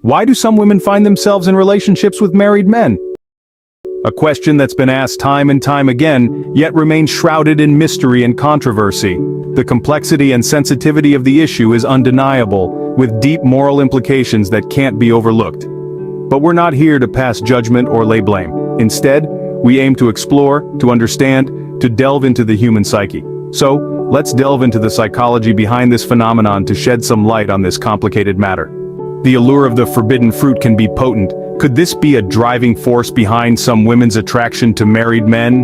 Why do some women find themselves in relationships with married men? A question that's been asked time and time again, yet remains shrouded in mystery and controversy. The complexity and sensitivity of the issue is undeniable, with deep moral implications that can't be overlooked. But we're not here to pass judgment or lay blame. Instead, we aim to explore, to understand, to delve into the human psyche. So, let's delve into the psychology behind this phenomenon to shed some light on this complicated matter. The allure of the forbidden fruit can be potent. Could this be a driving force behind some women's attraction to married men?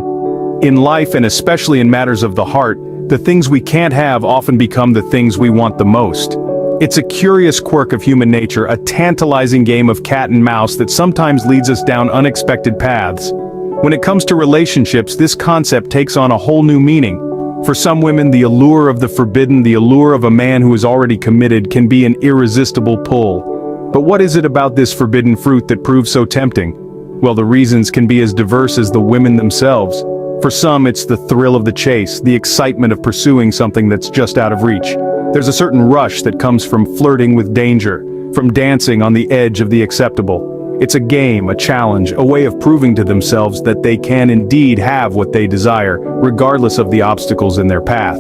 In life, and especially in matters of the heart, the things we can't have often become the things we want the most. It's a curious quirk of human nature, a tantalizing game of cat and mouse that sometimes leads us down unexpected paths. When it comes to relationships, this concept takes on a whole new meaning. For some women, the allure of the forbidden, the allure of a man who is already committed, can be an irresistible pull. But what is it about this forbidden fruit that proves so tempting? Well, the reasons can be as diverse as the women themselves. For some, it's the thrill of the chase, the excitement of pursuing something that's just out of reach. There's a certain rush that comes from flirting with danger, from dancing on the edge of the acceptable. It's a game, a challenge, a way of proving to themselves that they can indeed have what they desire, regardless of the obstacles in their path.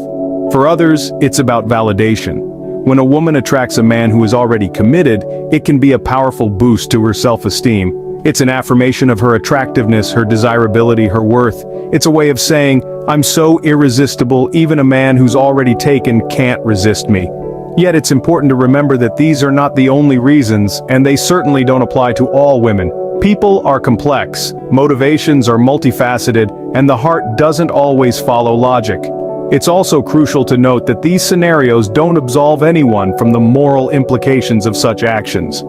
For others, it's about validation. When a woman attracts a man who is already committed, it can be a powerful boost to her self-esteem. It's an affirmation of her attractiveness, her desirability, her worth. It's a way of saying, I'm so irresistible, even a man who's already taken can't resist me. Yet it's important to remember that these are not the only reasons, and they certainly don't apply to all women. People are complex, motivations are multifaceted, and the heart doesn't always follow logic. It's also crucial to note that these scenarios don't absolve anyone from the moral implications of such actions.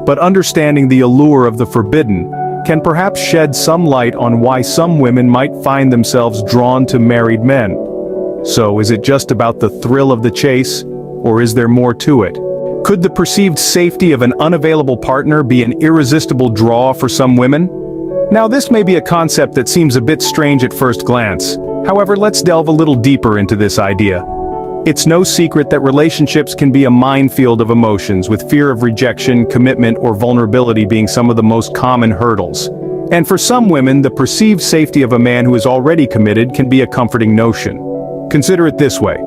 But understanding the allure of the forbidden can perhaps shed some light on why some women might find themselves drawn to married men. So, is it just about the thrill of the chase, or is there more to it? Could the perceived safety of an unavailable partner be an irresistible draw for some women? Now, this may be a concept that seems a bit strange at first glance. However, let's delve a little deeper into this idea. It's no secret that relationships can be a minefield of emotions, with fear of rejection, commitment, or vulnerability being some of the most common hurdles. And for some women, the perceived safety of a man who is already committed can be a comforting notion. Consider it this way.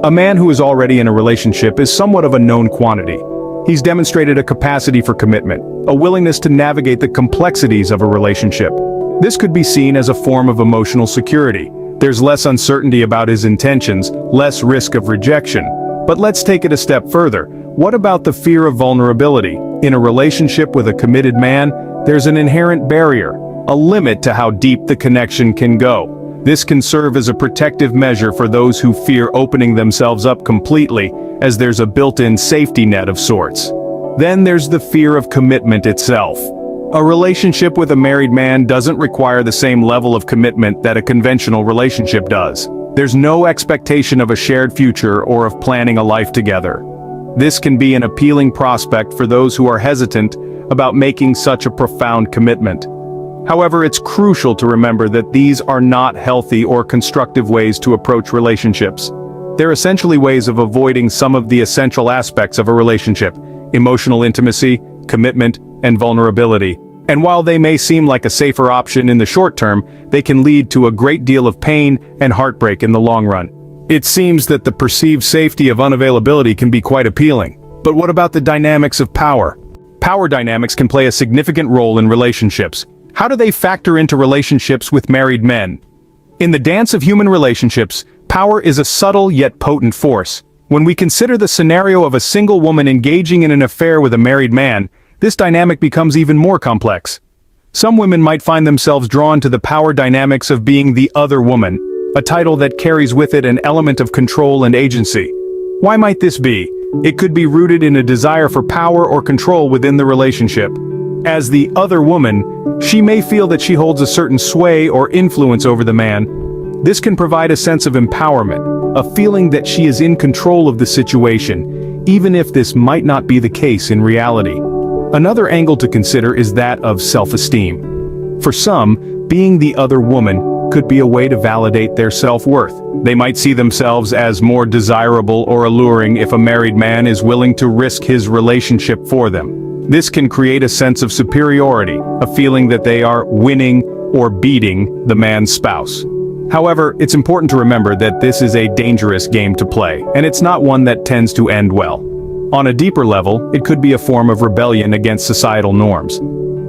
A man who is already in a relationship is somewhat of a known quantity. He's demonstrated a capacity for commitment, a willingness to navigate the complexities of a relationship. This could be seen as a form of emotional security. There's less uncertainty about his intentions, less risk of rejection. But let's take it a step further. What about the fear of vulnerability? In a relationship with a committed man, there's an inherent barrier, a limit to how deep the connection can go. This can serve as a protective measure for those who fear opening themselves up completely, as there's a built-in safety net of sorts. Then there's the fear of commitment itself. A relationship with a married man doesn't require the same level of commitment that a conventional relationship does. There's no expectation of a shared future or of planning a life together. This can be an appealing prospect for those who are hesitant about making such a profound commitment. However, it's crucial to remember that these are not healthy or constructive ways to approach relationships. They're essentially ways of avoiding some of the essential aspects of a relationship: emotional intimacy, commitment, and vulnerability. And while they may seem like a safer option in the short term, they can lead to a great deal of pain and heartbreak in the long run. It seems that the perceived safety of unavailability can be quite appealing. But what about the dynamics of power? Power dynamics can play a significant role in relationships. How do they factor into relationships with married men? In the dance of human relationships, power is a subtle yet potent force. When we consider the scenario of a single woman engaging in an affair with a married man, this dynamic becomes even more complex. Some women might find themselves drawn to the power dynamics of being the other woman, a title that carries with it an element of control and agency. Why might this be? It could be rooted in a desire for power or control within the relationship. As the other woman, she may feel that she holds a certain sway or influence over the man. This can provide a sense of empowerment, a feeling that she is in control of the situation, even if this might not be the case in reality. Another angle to consider is that of self-esteem. For some, being the other woman could be a way to validate their self-worth. They might see themselves as more desirable or alluring if a married man is willing to risk his relationship for them. This can create a sense of superiority, a feeling that they are winning or beating the man's spouse. However, it's important to remember that this is a dangerous game to play, and it's not one that tends to end well. On a deeper level, it could be a form of rebellion against societal norms.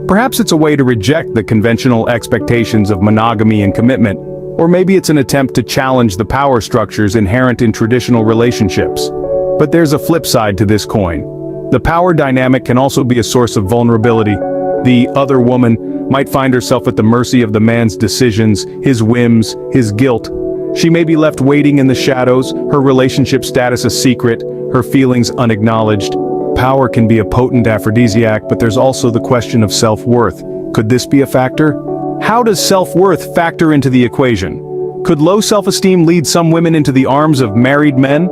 Perhaps it's a way to reject the conventional expectations of monogamy and commitment, or maybe it's an attempt to challenge the power structures inherent in traditional relationships. But there's a flip side to this coin. The power dynamic can also be a source of vulnerability. The other woman might find herself at the mercy of the man's decisions, his whims, his guilt. She may be left waiting in the shadows, her relationship status a secret, her feelings unacknowledged. Power can be a potent aphrodisiac, but there's also the question of self-worth. Could this be a factor? How does self-worth factor into the equation? Could low self-esteem lead some women into the arms of married men?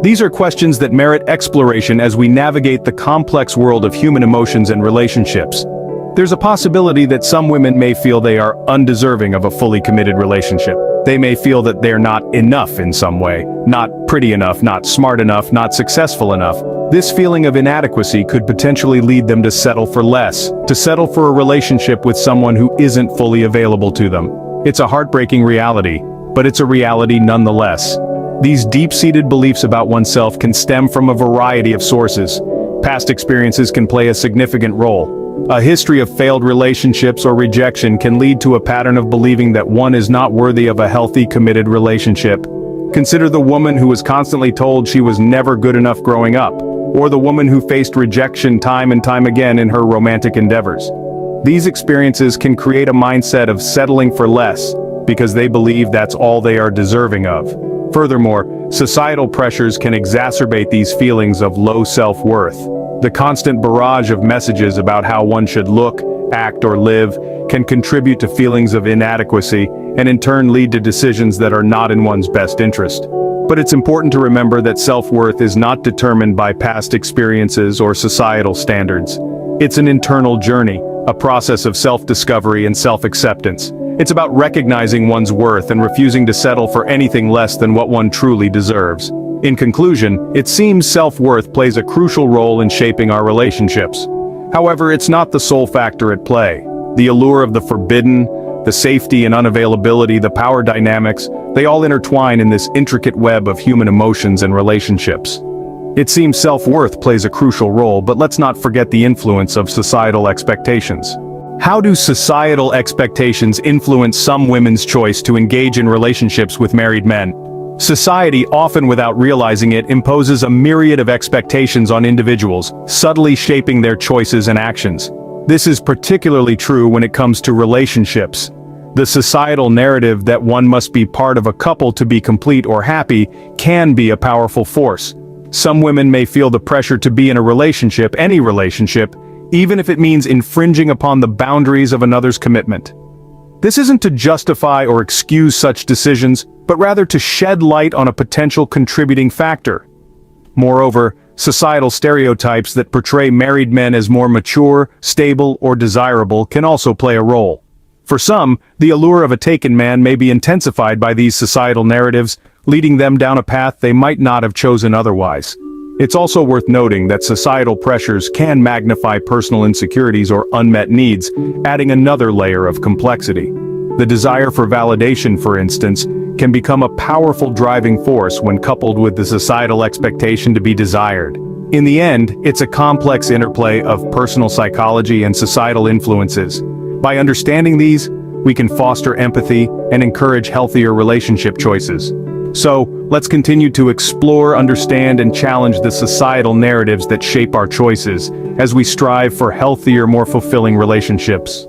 These are questions that merit exploration as we navigate the complex world of human emotions and relationships. There's a possibility that some women may feel they are undeserving of a fully committed relationship. They may feel that they're not enough in some way, not pretty enough, not smart enough, not successful enough. This feeling of inadequacy could potentially lead them to settle for less, to settle for a relationship with someone who isn't fully available to them. It's a heartbreaking reality, but it's a reality nonetheless. These deep-seated beliefs about oneself can stem from a variety of sources. Past experiences can play a significant role. A history of failed relationships or rejection can lead to a pattern of believing that one is not worthy of a healthy, committed relationship. Consider the woman who was constantly told she was never good enough growing up, or the woman who faced rejection time and time again in her romantic endeavors. These experiences can create a mindset of settling for less, because they believe that's all they are deserving of. Furthermore, societal pressures can exacerbate these feelings of low self-worth. The constant barrage of messages about how one should look, act, or live can contribute to feelings of inadequacy and in turn lead to decisions that are not in one's best interest. But it's important to remember that self-worth is not determined by past experiences or societal standards. It's an internal journey, a process of self-discovery and self-acceptance. It's about recognizing one's worth and refusing to settle for anything less than what one truly deserves. In conclusion, it seems self-worth plays a crucial role in shaping our relationships. However, it's not the sole factor at play. The allure of the forbidden, the safety and unavailability, the power dynamics, they all intertwine in this intricate web of human emotions and relationships. It seems self-worth plays a crucial role, but let's not forget the influence of societal expectations. How do societal expectations influence some women's choice to engage in relationships with married men? Society, often without realizing it, imposes a myriad of expectations on individuals, subtly shaping their choices and actions. This is particularly true when it comes to relationships. The societal narrative that one must be part of a couple to be complete or happy can be a powerful force. Some women may feel the pressure to be in a relationship, any relationship, even if it means infringing upon the boundaries of another's commitment. This isn't to justify or excuse such decisions, but rather to shed light on a potential contributing factor. Moreover, societal stereotypes that portray married men as more mature, stable, or desirable can also play a role. For some, the allure of a taken man may be intensified by these societal narratives, leading them down a path they might not have chosen otherwise. It's also worth noting that societal pressures can magnify personal insecurities or unmet needs, adding another layer of complexity. The desire for validation, for instance, can become a powerful driving force when coupled with the societal expectation to be desired. In the end, it's a complex interplay of personal psychology and societal influences. By understanding these, we can foster empathy and encourage healthier relationship choices. So, let's continue to explore, understand, and challenge the societal narratives that shape our choices, as we strive for healthier, more fulfilling relationships.